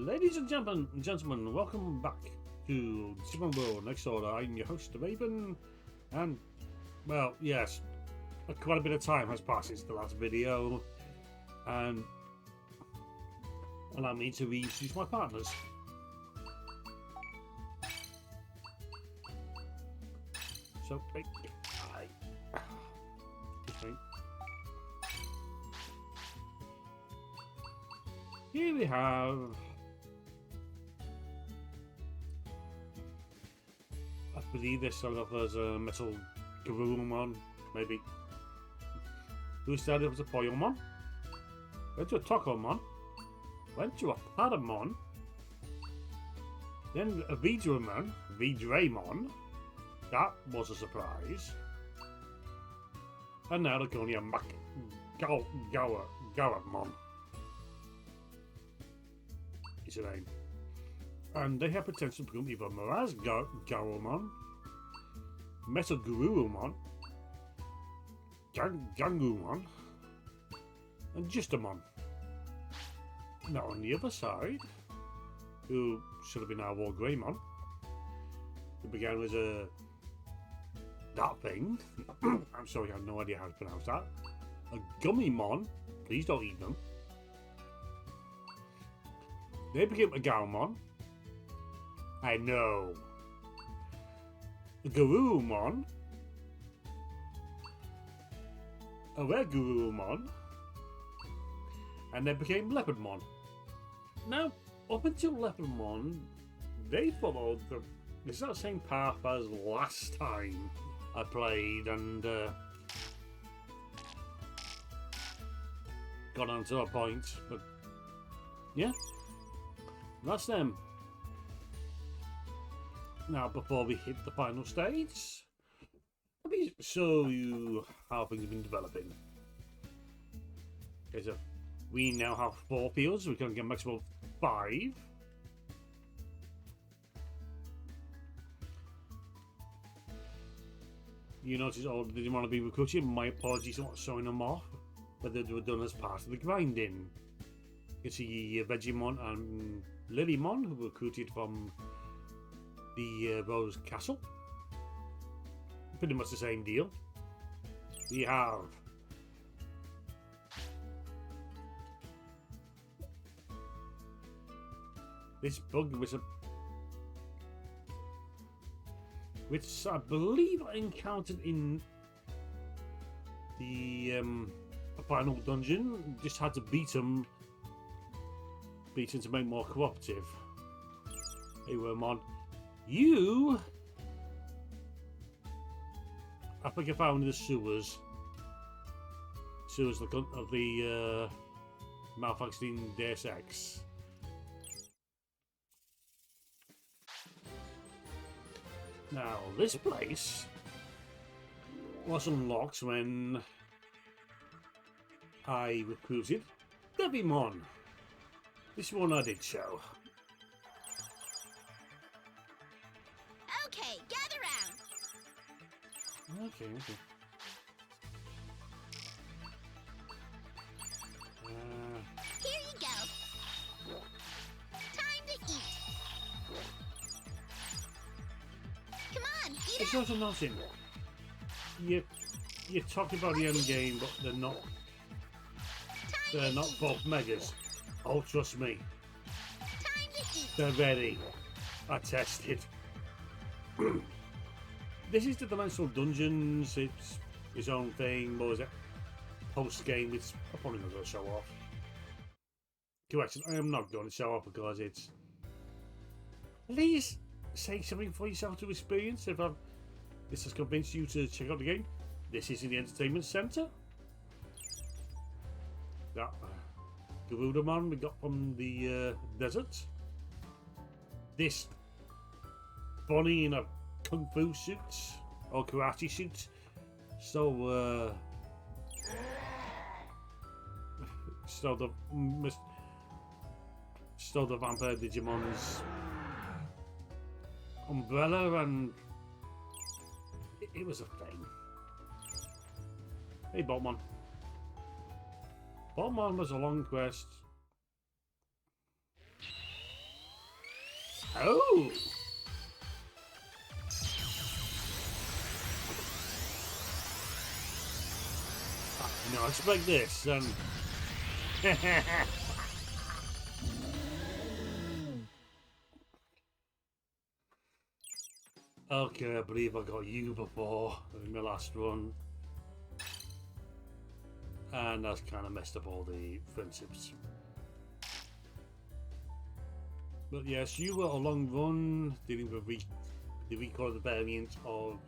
Ladies and gentlemen, welcome back to Digimon World Next Order. I'm your host, Raven, and, well, yes, quite a bit of time has passed since the last video, and allow me to reintroduce my partners. So, wait, here we have, I believe they started off as a metal Garurumon, maybe. Who started off as a Poyomon, went to a Tokomon, went to a Paramon, then a Vidramon, that was a surprise, and now they're going to Gawamon. Is her name. And they have potential to become either Miraz Gawamon, Metal Garurumon, Gangumon, and Justamon. Now on the other side, who should have been our War Greymon, who began as a that thing. I'm sorry, I have no idea how to pronounce that. A Gummymon, please don't eat them. They became a Gaomon. I know. A Garurumon. A Red Garurumon. And they became Leopardmon. Now, up until Leopardmon, they followed the exact same path as last time I played, and got on to a point, but yeah. That's them. Now, before we hit the final stage, let me show you how things have been developing. Okay, so we now have 4 fields. We can get a maximum of 5. You notice all the Digimon have been recruited. My apologies for not showing them off, but they were done as part of the grinding. You can see Vegemon and Lilymon, who were recruited from the Rose Castle. Pretty much the same deal. We have this bug which I believe I encountered in the final dungeon. Just had to beat him to make more cooperative. Hey, Wormmon, you, I think I found in the sewers of the malfunctioning Deus Ex. Now, this place was unlocked when I recruited Digimon. This one I did show. Okay, gather round. Okay. Here you go. Time to eat. Come on, eat It's up. not nothing. You talk about the end game, but they're not. They're not both megas. Oh, trust me. Time to eat. They're ready. I tested. This is the Dimensional Dungeons. It's its own thing. What was it? Post game, which I'm probably not going to show off. Correction, I am not going to show off because it's. At least say something for yourself to experience. If this has convinced you to check out the game, this is in the entertainment centre. That Garurumon we got from the desert. This bunny in a kung fu suit or karate suit. So stole the vampire Digimon's umbrella, and it was a thing. Hey, Boltmon. Boltmon was a long quest. Oh! I did not expect this. Okay, I believe I got you before in my last run. And that's kind of messed up all the friendships. But yes, you were a long run dealing with the recall variant of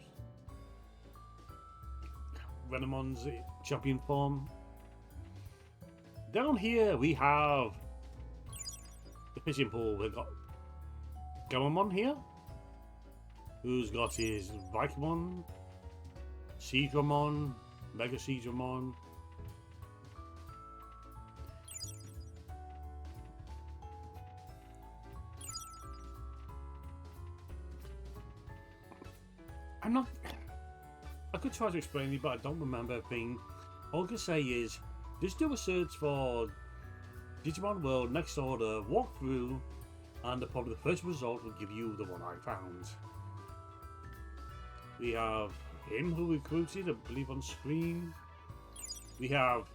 Renamon's champion form. Down here we have the fishing pool. We've got Gamamon here, who's got his Vikemon, Seadramon, Mega Seadramon. I'm not. I could try to explain it, but I don't remember everything. All I can say is just do a search for Digimon World Next Order walkthrough, and probably the first result will give you the one I found. We have him who recruited, I believe, on screen. We have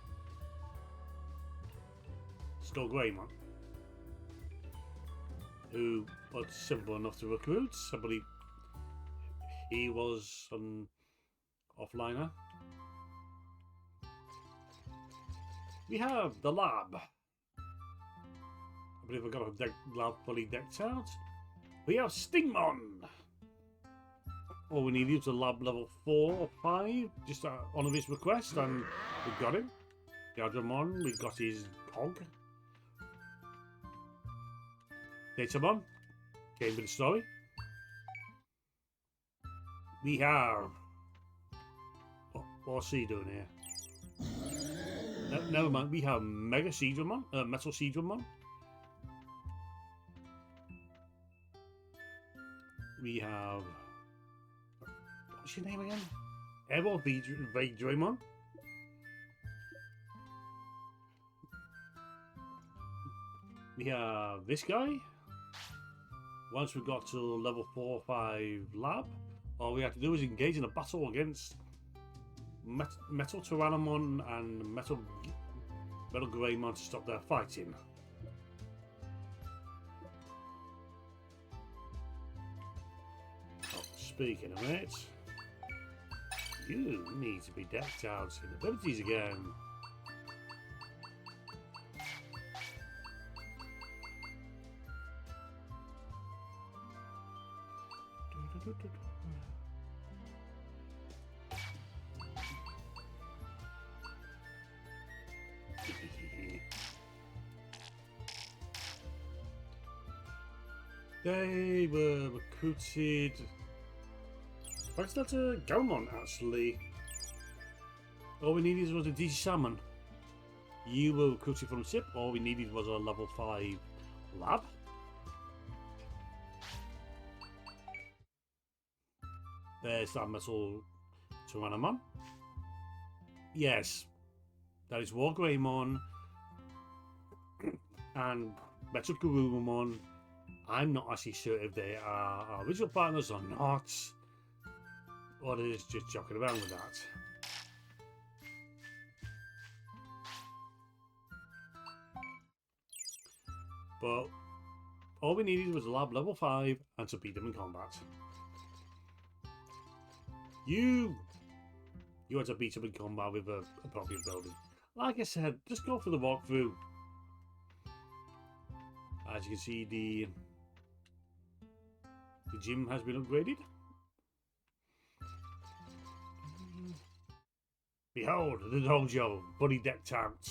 Skull Greymon, who was simple enough to recruit. I believe he was an offliner. We have the lab. I believe I've got a lab fully decked out. We have Stingmon. All we need is a lab level 4 or 5, just on his request, and we've got him. Gadramon, we've got his Hog. Datamon, came with the story. We have. What's he doing here? Never mind. We have Mega Seadramon, Metal Seadramon. We have. What's your name again? Evo Vaydramon. We have this guy. Once we got to level 4 or 5 lab, all we have to do is engage in a battle against Metal Tyrannomon and Metal Greymon to stop their fighting. Oh, speaking of it, you need to be decked out in abilities again. They were recruited. What's that? Galmon, actually. All we needed was a Digimon. You were recruited from the ship. All we needed was a level 5 lab. There's that Metal Tyrannomon. Yes, that is War Greymon and Metal Garurumon. I'm not actually sure if they are our original partners or not, or they're just joking around with that. But all we needed was a lab level 5 and to beat them in combat. You had to beat them in combat with a appropriate building. Like I said, just go for the walkthrough. As you can see, the gym has been upgraded. Behold, the dojo, fully decked out.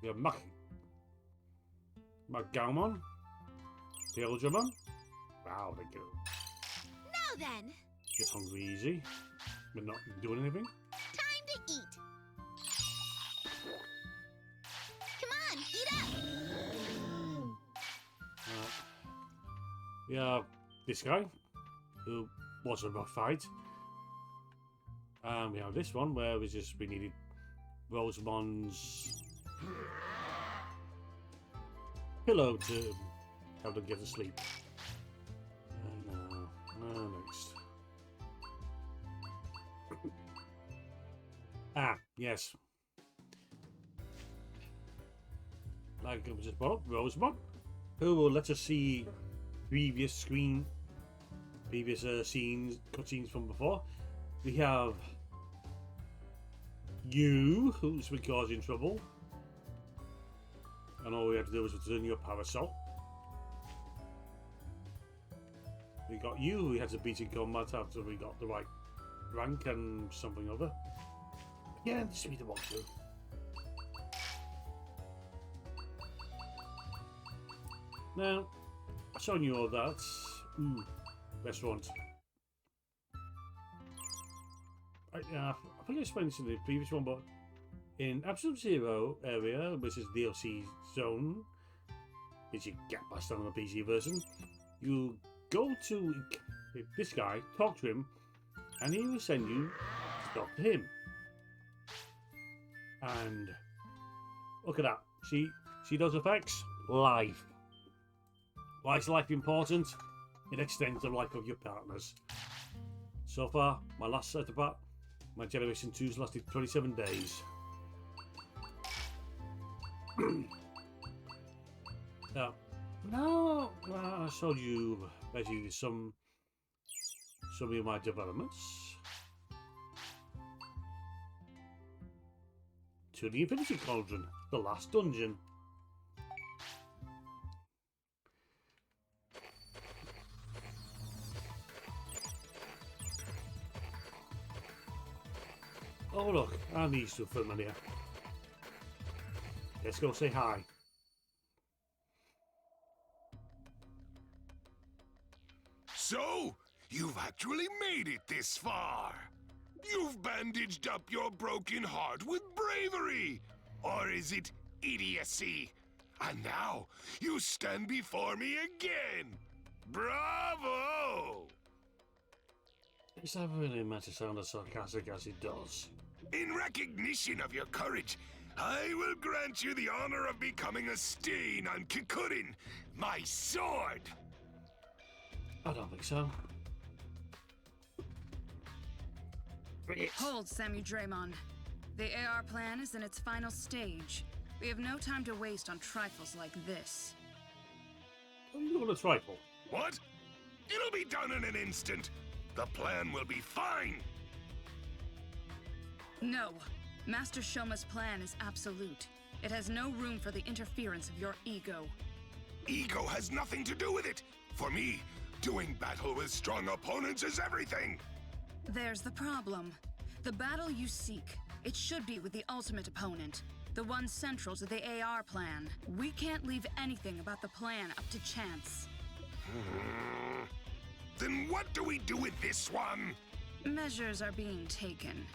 We have Macgalmon, Pilgrimon. Wow, they go. Now then. Get hungry easy, but not doing anything. Time to eat. Come on, eat up. We have this guy, who was a rough fight. And we have this one where we needed Rosemon's pillow to Help them get to sleep. Next. Ah, yes. Like it was just brought up, Rosemont, who will let us see previous scenes, cutscenes from before. We have you, who's been causing trouble, and all we had to do was return your parasol. We got you, who had to beat in combat after we got the right rank and something other. Yeah, this will be the one too. Now, showing you all that. Restaurant. I think I explained this in the previous one, but in Absolute Zero area, which is DLC zone, which you get past on the PC version, you go to this guy, talk to him, and he will send you to talk to him. And look at that. See those effects? Life. Why is life important? It extends the life of your partners. So far, my last setup, my Generation 2's lasted 27 days. Now I showed you basically some of my developments. To the Infinity Cauldron, the last dungeon. Oh look, and these two familiar. Let's go say hi. So, you've actually made it this far. You've bandaged up your broken heart with bravery. Or is it idiocy? And now, you stand before me again. Bravo! Is that really meant to sound as sarcastic as it does? In recognition of your courage, I will grant you the honor of becoming a stain on Kikurin, my sword. I don't think so. Hold, Machinedramon. The AR plan is in its final stage. We have no time to waste on trifles like this. I'm not a trifle. What? It'll be done in an instant. The plan will be fine. No. Master Shoma's plan is absolute. It has no room for the interference of your ego. Ego has nothing to do with it. For me, doing battle with strong opponents is everything. There's the problem. The battle you seek, it should be with the ultimate opponent. The one central to the AR plan. We can't leave anything about the plan up to chance. Then what do we do with this one? Measures are being taken.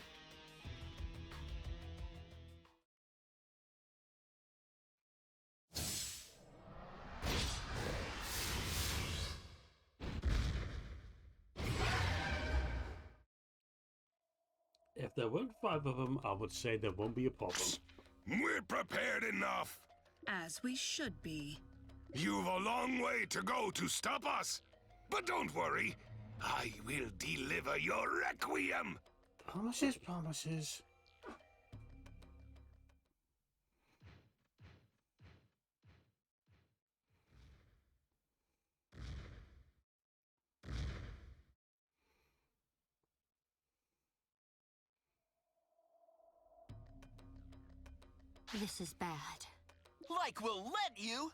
If there weren't 5 of them, I would say there won't be a problem. We're prepared enough. As we should be. You've a long way to go to stop us. But don't worry. I will deliver your requiem. Promises, promises. This is bad. Like we'll let you!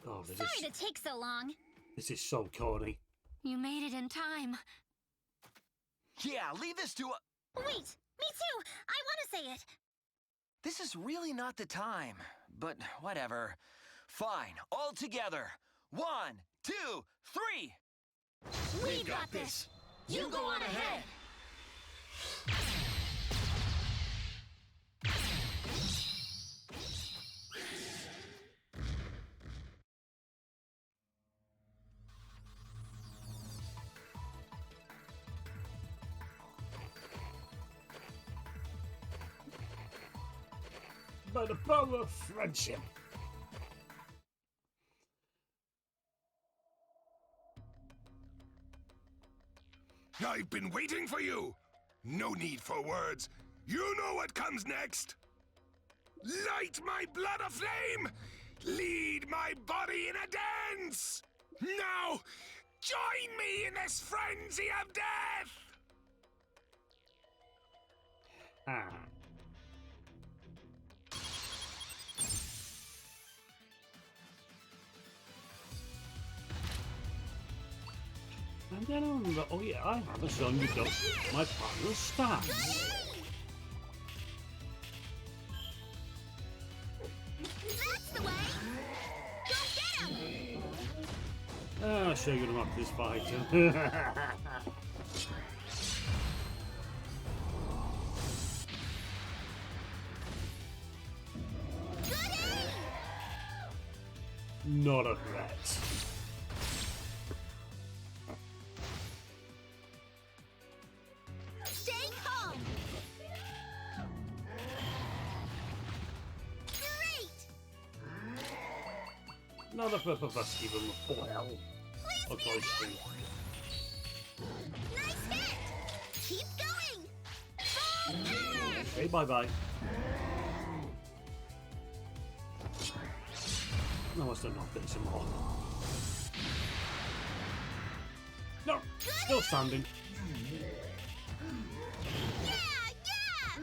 Oh, Sorry to take so long. This is so corny. You made it in time. Yeah, leave this to a... Wait, me too. I want to say it. This is really not the time, but whatever. Fine, all together. 1, 2, 3! We got this. You go on ahead. by the power of friendship. I've been waiting for you! No need for words. You know what comes next! Light my blood aflame! Lead my body in a dance! Now, join me in this frenzy of death! Ah. And then I remember, oh yeah, I have a son who does my partner's stats. That's the way! Go get him! I'll show you them after this fight. Not a threat. Stay calm! Great! Not a purple bus, give him a full hell. Or close to. Nice hit! Keep going! Full power! Okay, bye bye. I must have not been some more. No, still standing. Yeah! Yeah!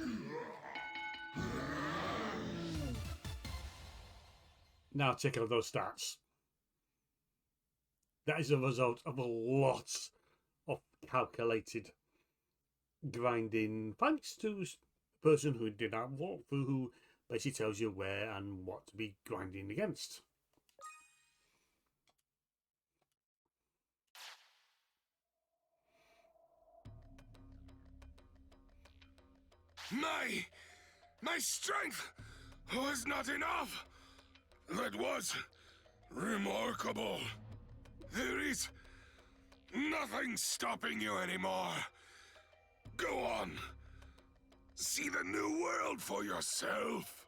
Now check out those stats. That is a result of a lot of calculated grinding, thanks to the person who did that walkthrough, who basically tells you where and what to be grinding against. My strength was not enough. That was remarkable. There is nothing stopping you anymore. Go on. See the new world for yourself.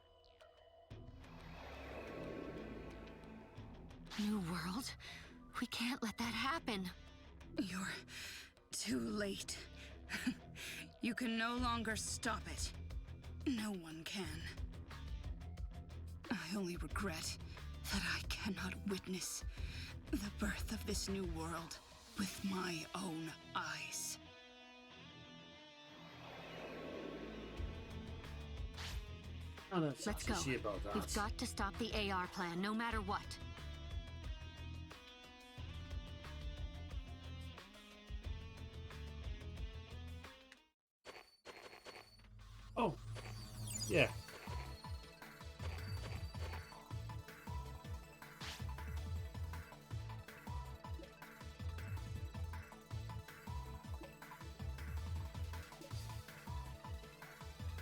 New world? We can't let that happen. You're too late. You can no longer stop it. No one can. I only regret that I cannot witness the birth of this new world with my own eyes. And that's Let's go. actually about that. We've got to stop the AR plan, no matter what. Oh, yeah.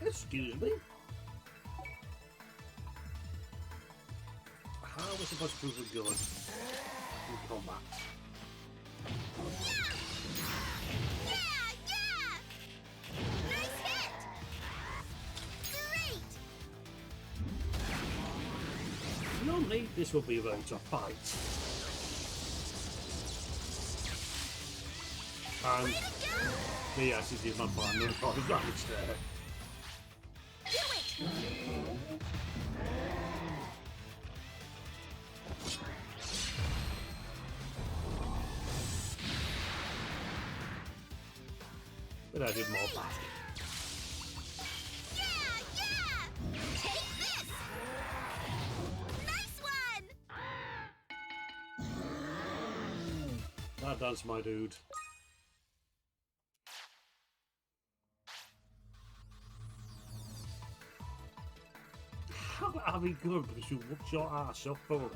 Excuse me. How are we supposed to prove we're good in combat? Nice hit! Great! Normally, this will be a very tough fight. And Way to go! me actually did my partner and part of damage there. Do it! But I did more back. Yeah! Yeah! Take this! Nice one! That dance, my dude. How are we good because you whooped your ass up for it?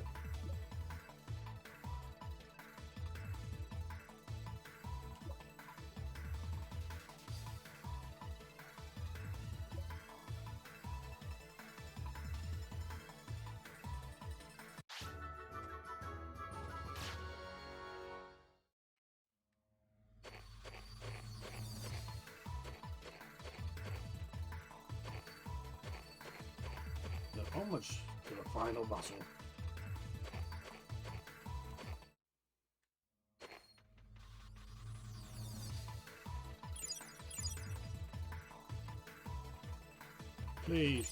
damage to the final battle. Please.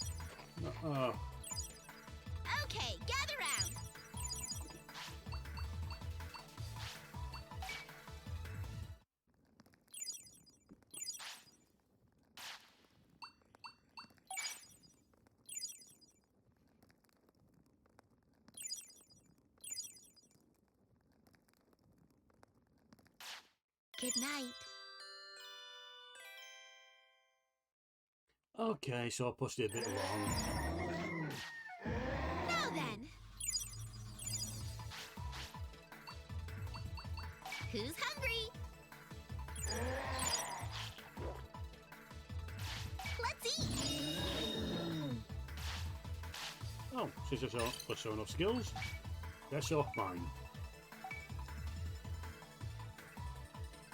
Okay, gather round. Good night. Okay, so I pushed it a bit long. Now then. Who's hungry? Let's eat. Oh, since I show enough skills, let's show off mine.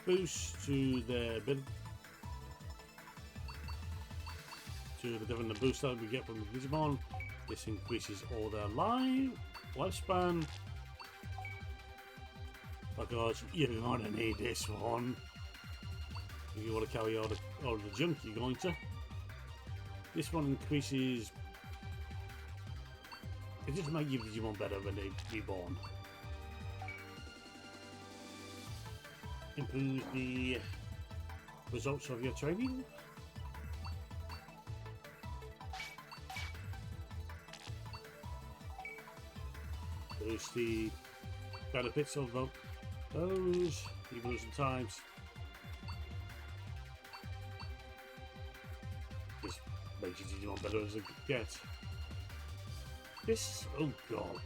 Boost to the ability. To the different boost that we get from the Digimon. This increases all their lifespan. Because you're gonna need this one. If you want to carry all the junk, you're going to. This one increases. It just makes your Digimon better when they reborn. Improves the results of your training. Boost the benefits of those evolution times. This makes your Digimon better as it gets. This, oh god.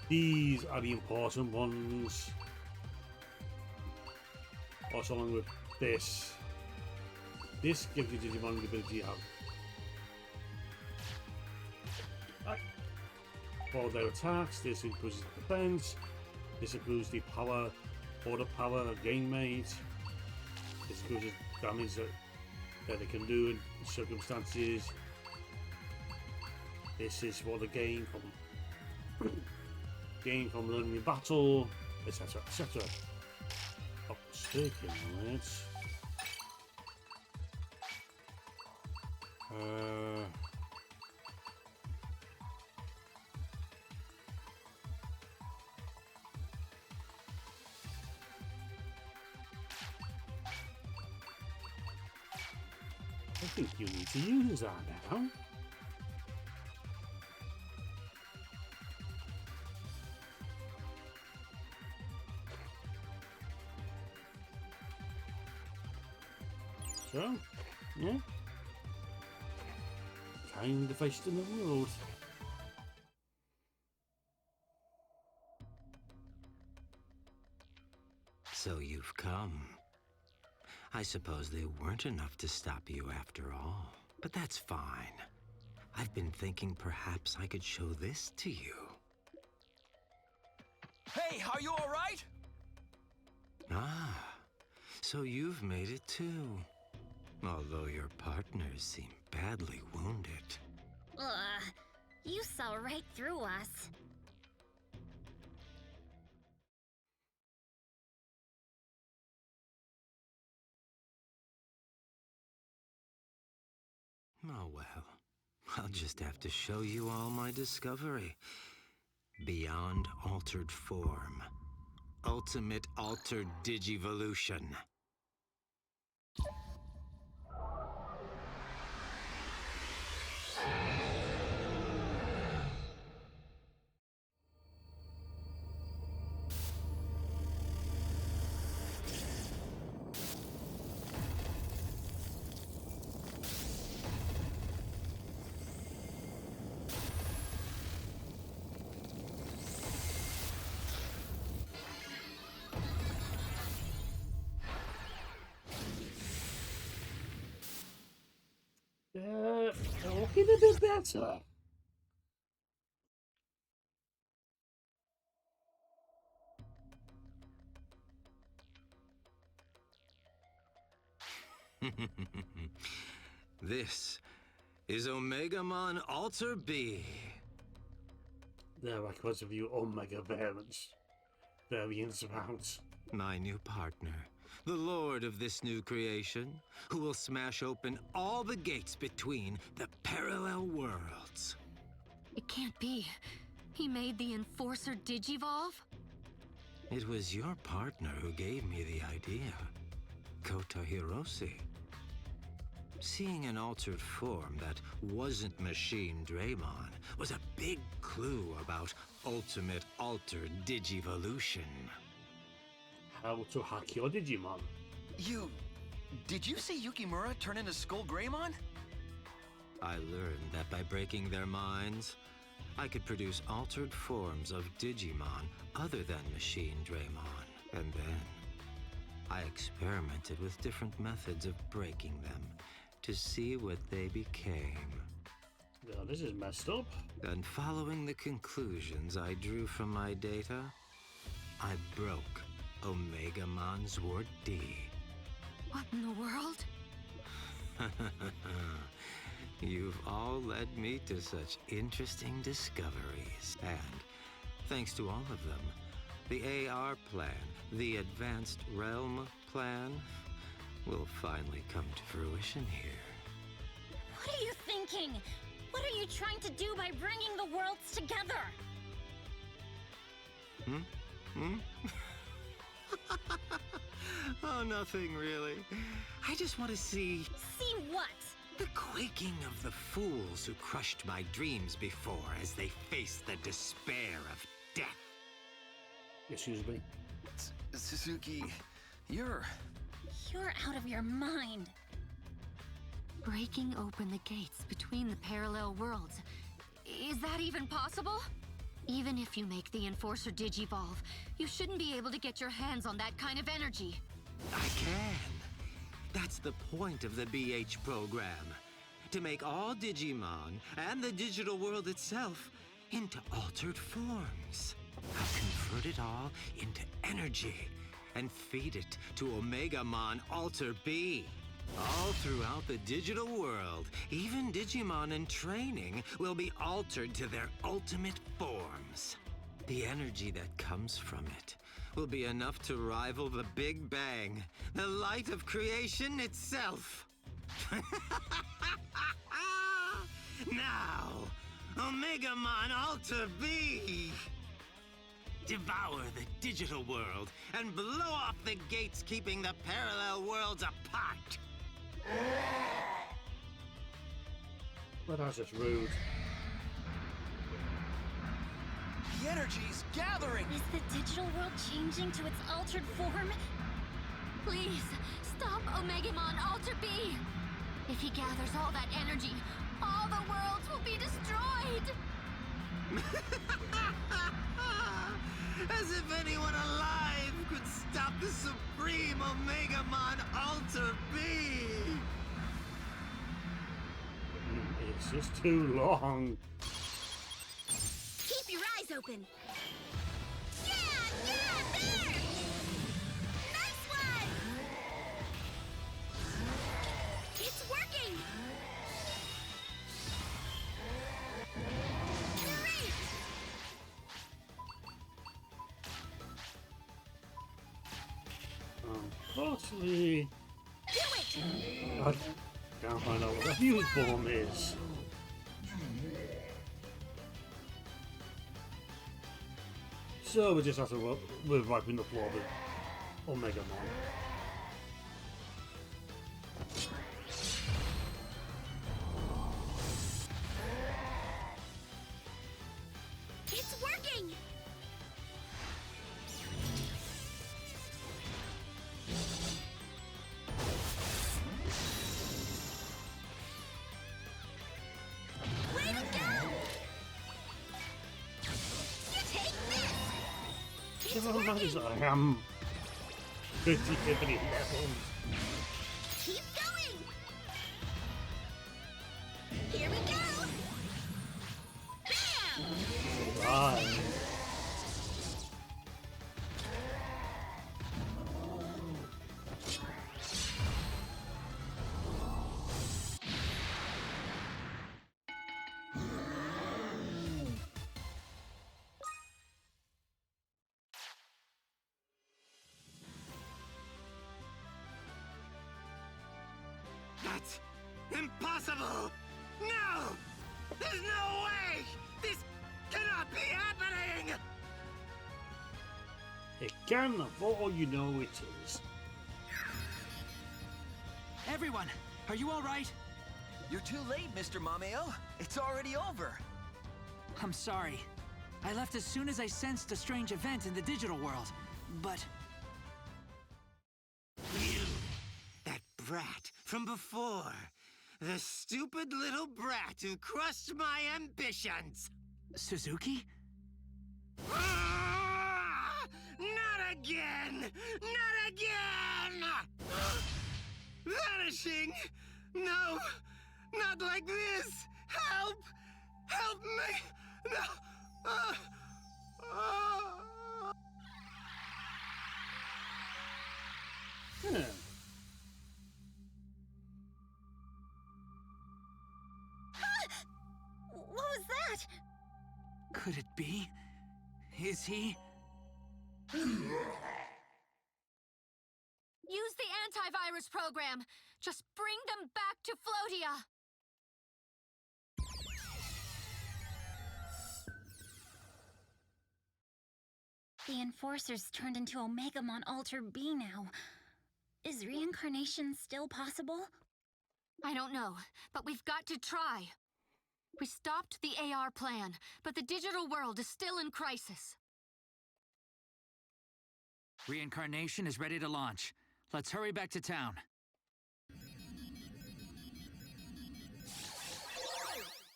These are the important ones. Also along with this. This gives you Digimon the ability to have for their attacks. This increases defense. This improves the power or the power gain made. This increases damage that they can do in circumstances. This is what they gain from learning in battle, etc. etc. Oh, speaking of it, I think you need to use that now. So, yeah. Kind of faced in the world. So you've come. I suppose they weren't enough to stop you after all. But that's fine. I've been thinking perhaps I could show this to you. Hey, are you all right? Ah, so you've made it too. Although your partners seem badly wounded. Ugh, you saw right through us. Oh well, I'll just have to show you all my discovery. Beyond altered form. Ultimate altered digivolution. Looking a bit better. This is Omegamon Alter B. There are quite a few Omega variants about. My new partner, the lord of this new creation, who will smash open all the gates between the parallel worlds. It can't be. He made the Enforcer Digivolve? It was your partner who gave me the idea, Kota Hiroshi. Seeing an altered form that wasn't Machinedramon was a big clue about ultimate altered Digivolution. How to hack your Digimon. Did you see Yukimura turn into Skull Greymon? I learned that by breaking their minds, I could produce altered forms of Digimon other than Machinedramon. And then, I experimented with different methods of breaking them to see what they became. Yeah, this is messed up. And following the conclusions I drew from my data, I broke Omegamon Zwart D. What in the world? You've all led me to such interesting discoveries. And thanks to all of them, the AR plan, the Advanced Realm plan, will finally come to fruition here. What are you thinking? What are you trying to do by bringing the worlds together? Oh, nothing really. I just want to see See what? the quaking of the fools who crushed my dreams before as they faced the despair of death. Excuse me. Suzuki, you're Out of your mind. Breaking open the gates between the parallel worlds. Is that even possible? Even if you make the Enforcer Digivolve, you shouldn't be able to get your hands on that kind of energy. I can. That's the point of the BH program. To make all Digimon and the digital world itself into altered forms. I'll convert it all into energy and feed it to Omegamon Alter B. All throughout the digital world, even Digimon in training will be altered to their ultimate forms. The energy that comes from it will be enough to rival the Big Bang, the light of creation itself. Now, Omegamon Alter B! Devour the digital world and blow off the gates keeping the parallel worlds apart. Well, that's just rude. the energy's gathering. Is the digital world changing to its altered form? Please, stop Omegamon Alter B! If he gathers all that energy, all the worlds will be destroyed! As if anyone alive could stop the supreme Omegamon Alter B! It's just too long. Keep your eyes open! Yeah, there! Nice one! It's working! Great! Unfortunately, Do it! I can't find out what the fuse bomb is. So we just have to we're wiping the floor with Omegamon. It's working! Way to go! You take this! It's Never mind, working! I am pretty heavily leveled. Keep going! Here we go! Bam! Bye. That's impossible! No! There's no way! This cannot be happening! It can, for all you know it is. Everyone, are you all right? You're too late, Mr. Mameo. It's already over. I'm sorry. I left as soon as I sensed a strange event in the digital world, but... You! That brat from before! The stupid little brat who crushed my ambitions! Suzuki? Ah! Not again! Not again! Vanishing! No! Not like this! Help! Help me! No! Yeah. What was that? Could it be? Is he? Use the antivirus program. Just bring them back to Floatia. The Enforcer's turned into Omegamon Alter B now. Is reincarnation still possible? I don't know, but we've got to try. We stopped the AR plan, but the digital world is still in crisis. Reincarnation is ready to launch. Let's hurry back to town.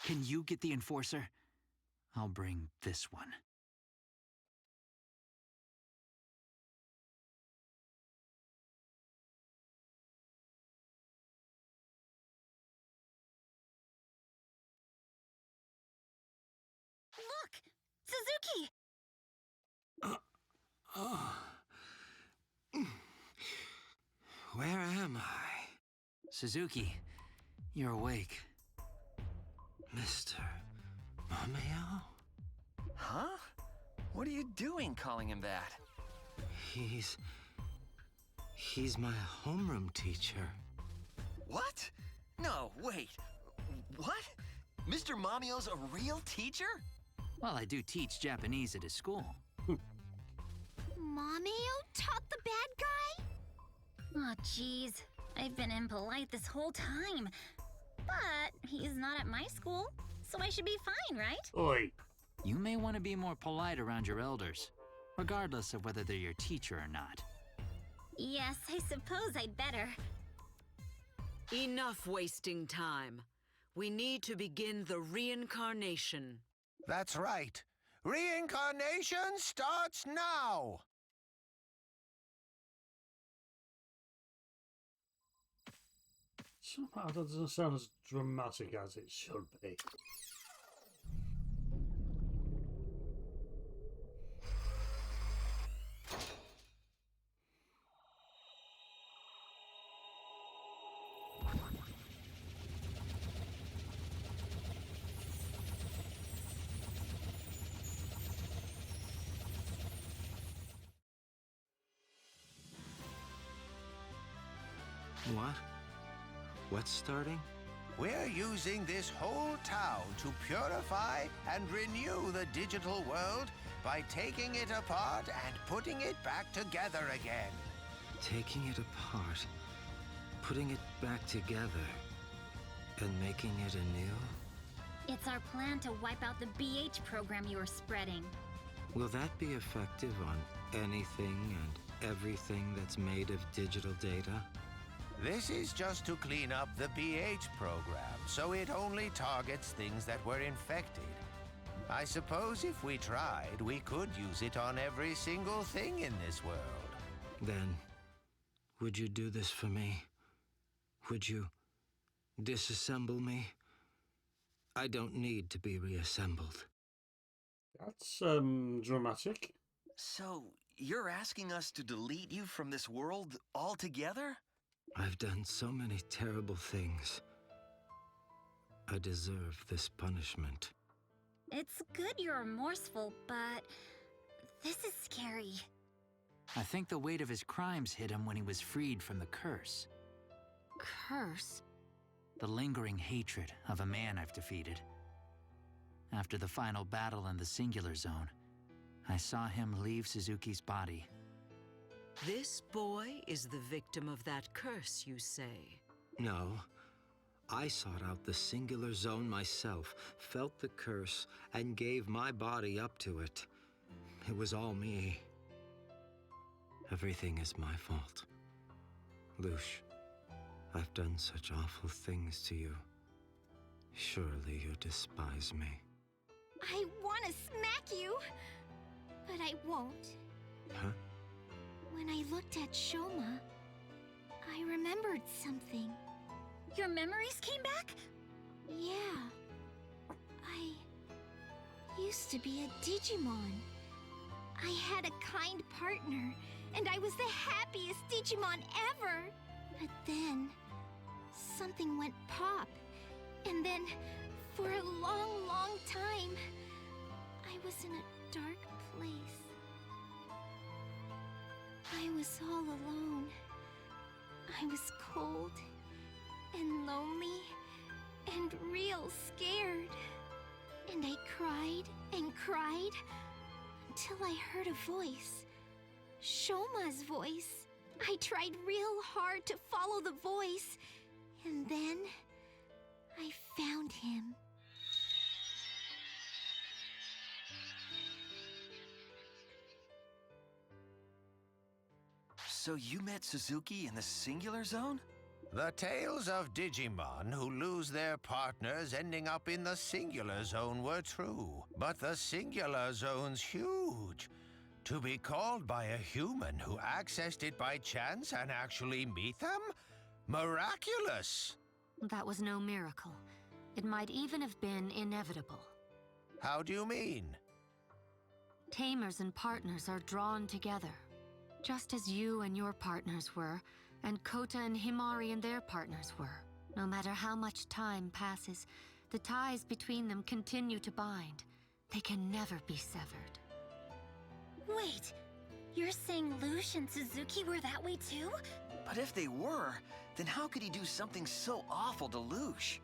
Can you get the Enforcer? I'll bring this one. Look! Suzuki! Where am I? Suzuki, you're awake. Mr. Mameo? Huh? What are you doing calling him that? He's my homeroom teacher. What? No, wait. What? Mr. Mameo's a real teacher? Well, I do teach Japanese at his school. Mameo taught the bad guy? Aw, jeez. I've been impolite this whole time. But he's not at my school, so I should be fine, right? Oi. You may want to be more polite around your elders, regardless of whether they're your teacher or not. Yes, I suppose I'd better. Enough wasting time. We need to begin the reincarnation. That's right. Reincarnation starts now! Somehow that doesn't sound as dramatic as it should be. What? What's starting? We're using this whole town to purify and renew the digital world by taking it apart and putting it back together again. Taking it apart, putting it back together, and making it anew? It's our plan to wipe out the BH program you were spreading. Will that be effective on anything and everything that's made of digital data? This is just to clean up the BH program, so it only targets things that were infected. I suppose if we tried, we could use it on every single thing in this world. Then, would you do this for me? Would you disassemble me? I don't need to be reassembled. That's, dramatic. So, you're asking us to delete you from this world altogether? I've done so many terrible things. I deserve this punishment. It's good you're remorseful, but this is scary. I think the weight of his crimes hit him when he was freed from the curse. Curse? The lingering hatred of a man I've defeated. After the final battle in the Singular Zone, I saw him leave Suzuki's body. This boy is the victim of that curse, you say? No. I sought out the Singular Zone myself, felt the curse, and gave my body up to it. It was all me. Everything is my fault. Lush, I've done such awful things to you. Surely you despise me. I want to smack you, but I won't. Huh? When I looked at Shoma, I remembered something. Your memories came back? Yeah. I used to be a Digimon. I had a kind partner, and I was the happiest Digimon ever. But then, something went pop. And then, for a long, long time, I was in a dark place. I was all alone. I was cold and lonely and real scared. And I cried and cried until I heard a voice. Shoma's voice. I tried real hard to follow the voice, and then I found him. So you met Suzuki in the Singular Zone? The tales of Digimon who lose their partners ending up in the Singular Zone were true. But the Singular Zone's huge. To be called by a human who accessed it by chance and actually meet them? Miraculous! That was no miracle. It might even have been inevitable. How do you mean? Tamers and partners are drawn together, just as you and your partners were, and Kota and Himari and their partners were. No matter how much time passes, the ties between them continue to bind. They can never be severed. Wait, you're saying Lush and Suzuki were that way too? But if they were, then how could he do something so awful to Lush?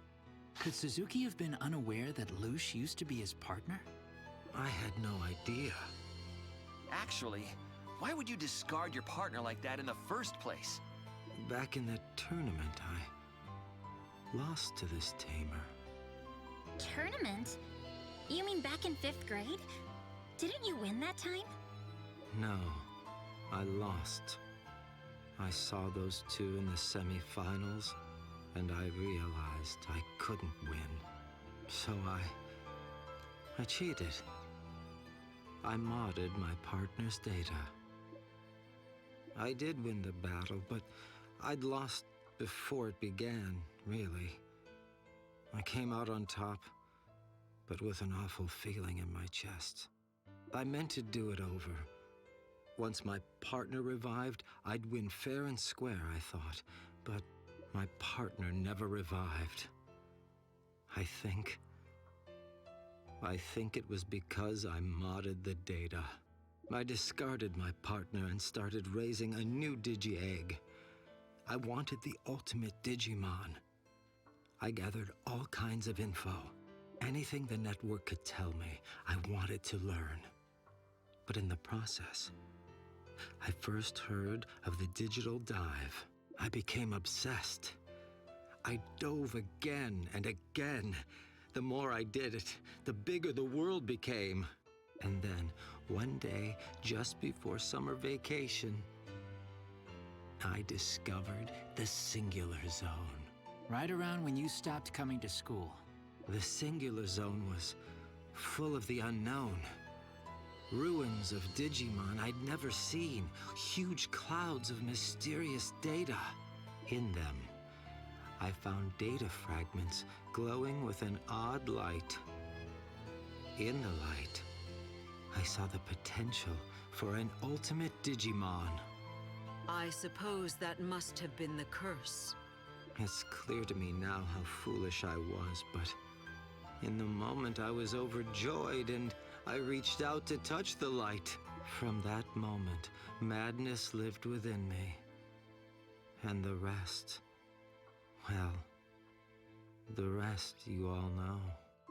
Could Suzuki have been unaware that Lush used to be his partner? I had no idea. Actually, why would you discard your partner like that in the first place? Back in that tournament, I lost to this tamer. Tournament? You mean back in 5th grade? Didn't you win that time? No, I lost. I saw those two in the semi-finals, and I realized I couldn't win. So I cheated. I modded my partner's data. I did win the battle, but I'd lost before it began, really. I came out on top, but with an awful feeling in my chest. I meant to do it over. Once my partner revived, I'd win fair and square, I thought. But my partner never revived. I think it was because I modded the data. I discarded my partner and started raising a new Digi-Egg. I wanted the ultimate Digimon. I gathered all kinds of info. Anything the network could tell me, I wanted to learn. But in the process, I first heard of the digital dive. I became obsessed. I dove again and again. The more I did it, the bigger the world became. And then, one day, just before summer vacation, I discovered the Singular Zone. Right around when you stopped coming to school. The Singular Zone was full of the unknown. Ruins of Digimon I'd never seen. Huge clouds of mysterious data. In them, I found data fragments glowing with an odd light. In the light, I saw the potential for an ultimate Digimon. I suppose that must have been the curse. It's clear to me now how foolish I was, but in the moment I was overjoyed and I reached out to touch the light. From that moment, madness lived within me. And the rest, well, The rest you all know.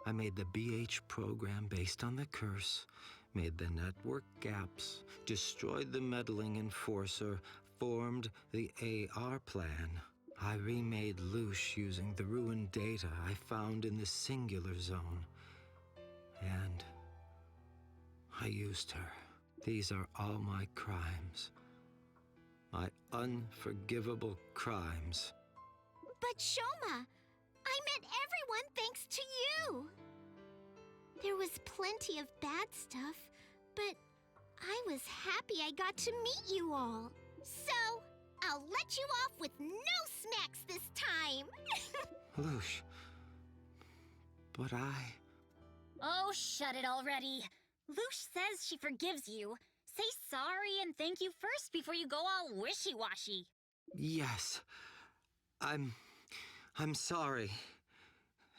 I made the BH program based on the curse, made the network gaps, destroyed the meddling enforcer, formed the AR plan. I remade Lush using the ruined data I found in the singular zone. And I used her. These are all my crimes. My unforgivable crimes. But Shoma, I met everyone thanks to you. There was plenty of bad stuff, but I was happy I got to meet you all. So, I'll let you off with no smacks this time. Lush. But Oh, shut it already. Lush says she forgives you. Say sorry and thank you first before you go all wishy-washy. Yes. I'm sorry.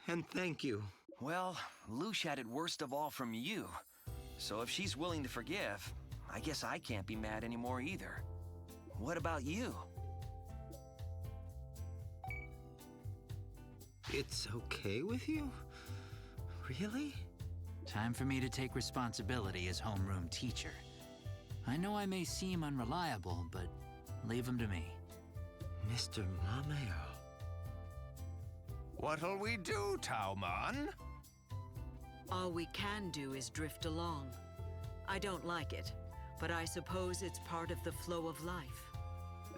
And thank you. Well, Lush had it worst of all from you. So if she's willing to forgive, I guess I can't be mad anymore either. What about you? It's okay with you? Really? Time for me to take responsibility as homeroom teacher. I know I may seem unreliable, but leave him to me. Mr. Mameo. What'll we do, Tauman? All we can do is drift along. I don't like it, but I suppose it's part of the flow of life.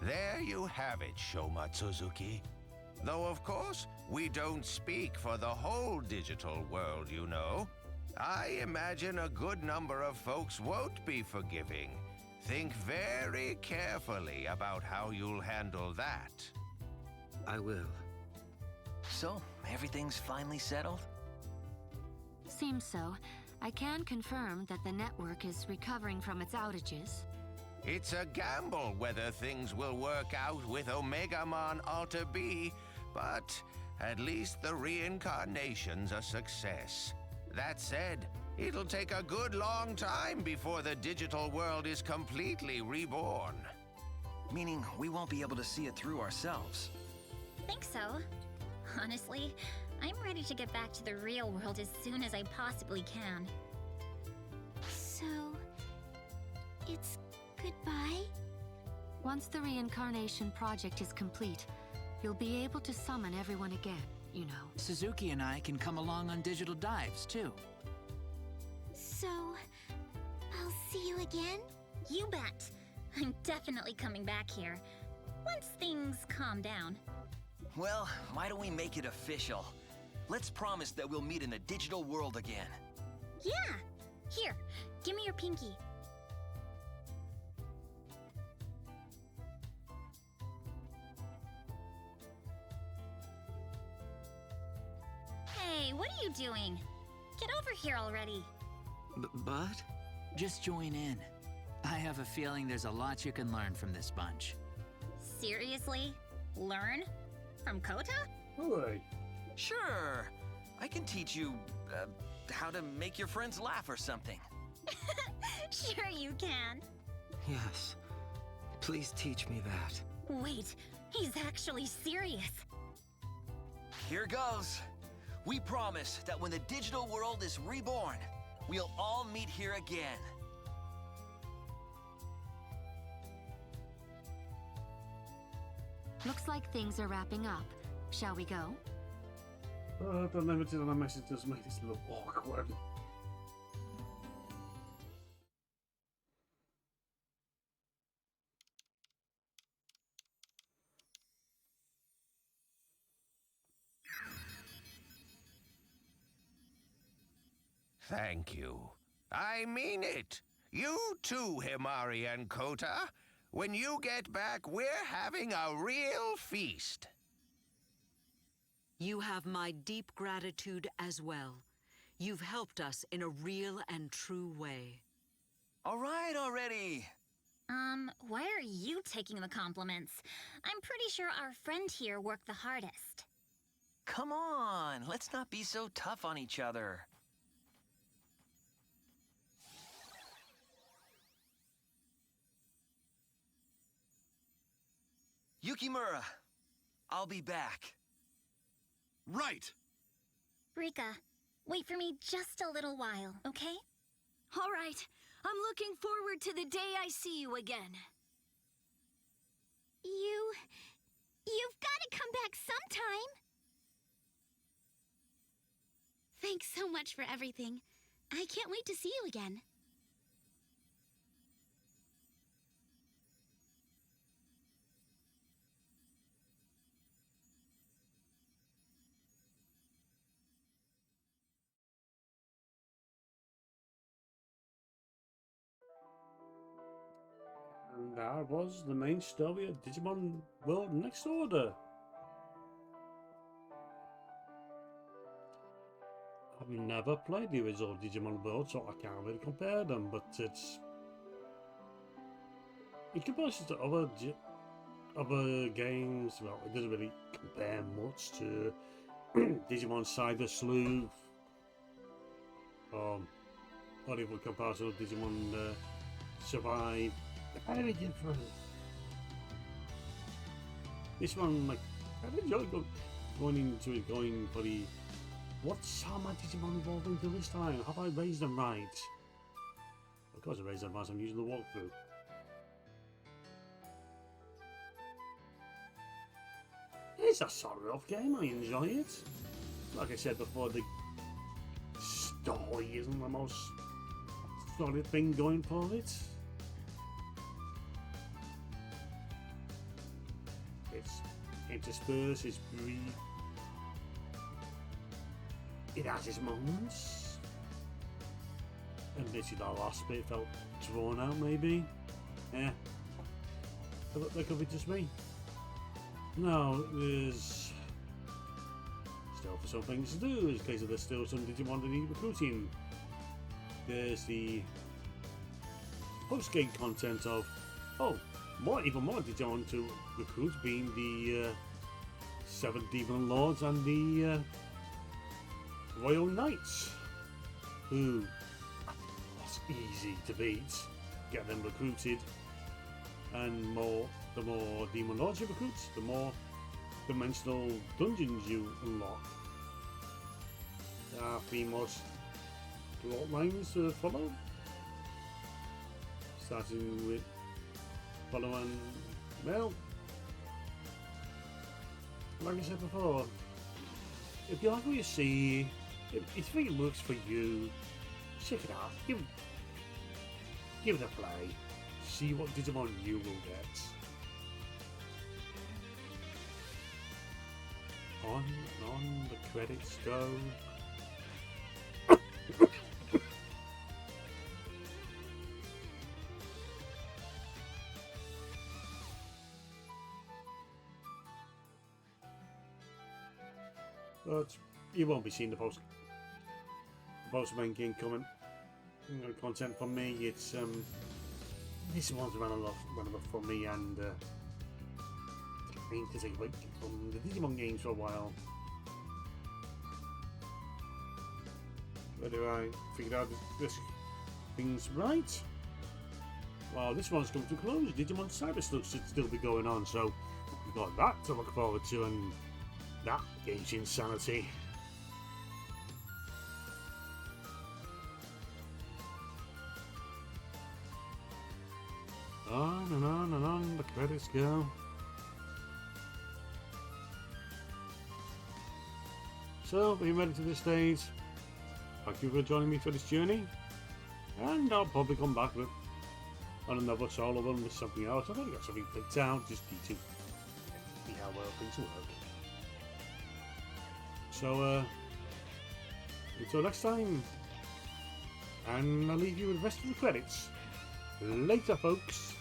There you have it, Shoma Tsuzuki. Though, of course, we don't speak for the whole digital world, you know. I imagine a good number of folks won't be forgiving. Think very carefully about how you'll handle that. I will. So, everything's finally settled? Seems so. I can confirm that the network is recovering from its outages. It's a gamble whether things will work out with Omegamon Alter B, but at least the reincarnation's a success. That said, it'll take a good long time before the digital world is completely reborn. Meaning we won't be able to see it through ourselves. Think so. Honestly, I'm ready to get back to the real world as soon as I possibly can. So, it's goodbye? Once the reincarnation project is complete, you'll be able to summon everyone again, you know. Suzuki and I can come along on digital dives, too. So, I'll see you again? You bet. I'm definitely coming back here. Once things calm down. Well, why don't we make it official? Let's promise that we'll meet in the digital world again. Yeah! Here, give me your pinky. Hey, what are you doing? Get over here already. But? Just join in. I have a feeling there's a lot you can learn from this bunch. Seriously? Learn? From Kota? Alright. Sure. I can teach you, how to make your friends laugh or something. Sure you can. Yes. Please teach me that. Wait, he's actually serious. Here goes. We promise that when the digital world is reborn, we'll all meet here again. Looks like things are wrapping up. Shall we go? The limited on the message does make this look awkward. Thank you. I mean it. You too, Himari and Kota. When you get back, we're having a real feast. You have my deep gratitude as well. You've helped us in a real and true way. All right already. Why are you taking the compliments? I'm pretty sure our friend here worked the hardest. Come on, let's not be so tough on each other. Yukimura, I'll be back. Right! Rika, wait for me just a little while, okay? All right. I'm looking forward to the day I see you again. You've got to come back sometime. Thanks so much for everything. I can't wait to see you again. And that was the main story of Digimon World Next Order. I've never played the original Digimon World, so I can't really compare them, but it's... in comparison to other games, well, it doesn't really compare much to Digimon Cyber Sleuth, not even comparison of Digimon Survive. Very different. This one, like, I enjoy going for the what's how my Digimon evolved into this time? Have I raised them right? Of course I raised them as I'm using the walkthrough. It's a solid enough game, I enjoy it. Like I said before, the story isn't the most solid thing going for it. It's interspersed, it's brief. It has its moments. And maybe that last bit felt drawn out, maybe. Yeah. That could be just me. No, there's still for some things to do. In case of there's still some Digimon that need recruiting. There's the post-game content of, even more Digimon to recruit, being the 7 Demon Lords and the Royal Knights, who that's easy to beat. Get them recruited, and the more Demon Lords you recruit, the more dimensional dungeons you unlock. There are 3 more plot lines to follow, starting with following, well, like I said before, if you like what you see, if you think it works for you, check it out, give it a play, see what Digimon you will get. On and on the credits go. But you won't be seeing the post main game content from me. It's this one's run enough for me, and I need to take a break from the Digimon games for a while. Whether I figured out this thing's right. Well, this one's come to a close. Digimon Cyber Sleuth should still be going on, so we've got that to look forward to, and that game's insanity. On and on and on the credits go. So, being ready to this stage, thank you for joining me for this journey, and I'll probably come back on another solo run with something else. I've already got something picked out, just need to see how well things work. So, until next time, and I'll leave you with the rest of the credits. Later, folks.